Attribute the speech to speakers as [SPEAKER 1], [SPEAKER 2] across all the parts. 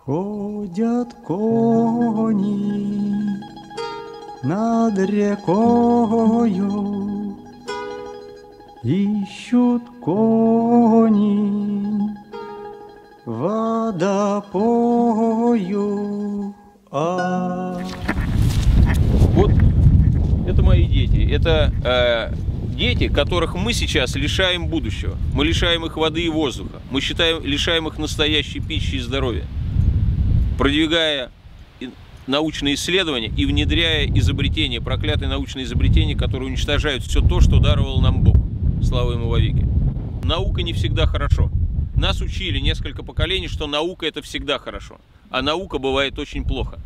[SPEAKER 1] Ходят кони над рекою, ищут кони водопою.
[SPEAKER 2] Вот это мои дети. Это дети, которых мы сейчас лишаем будущего. Мы лишаем их воды и воздуха. Мы лишаем их настоящей пищи и здоровья, продвигая научные исследования и внедряя изобретения, проклятые научные изобретения, которые уничтожают все то, что даровал нам Бог. Слава ему вовеки. Наука не всегда хорошо. Нас учили несколько поколений, что наука — это всегда хорошо. А наука бывает очень плохо.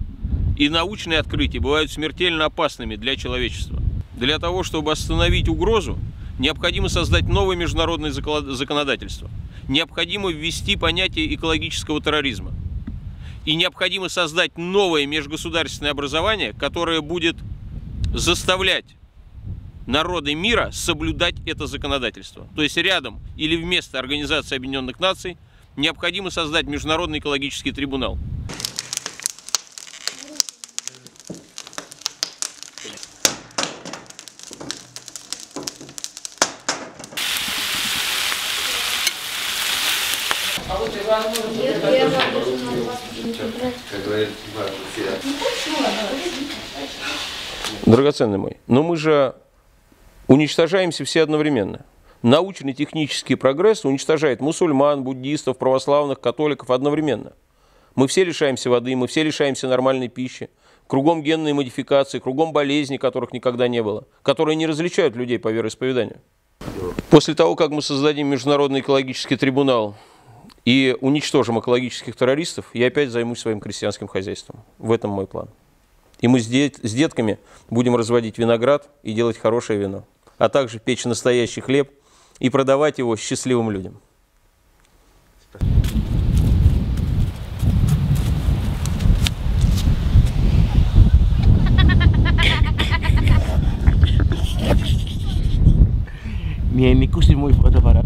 [SPEAKER 2] И научные открытия бывают смертельно опасными для человечества. Для того, чтобы остановить угрозу, необходимо создать новое международное законодательство. Необходимо ввести понятие экологического терроризма. И необходимо создать новое межгосударственное образование, которое будет заставлять народы мира соблюдать это законодательство. То есть рядом или вместо Организации Объединенных Наций необходимо создать Международный экологический трибунал. Драгоценный мой, но мы же уничтожаемся все одновременно. Научный технический прогресс уничтожает мусульман, буддистов, православных, католиков одновременно. Мы все лишаемся воды, мы все лишаемся нормальной пищи, кругом генные модификации, кругом болезней, которых никогда не было, которые не различают людей по вероисповеданию. После того, как мы создадим Международный экологический трибунал и уничтожим экологических террористов, я опять займусь своим крестьянским хозяйством. В этом мой план. И мы с детками будем разводить виноград и делать хорошее вино, а также печь настоящий хлеб и продавать его счастливым людям.
[SPEAKER 3] Miemikus mui fotoaparaat.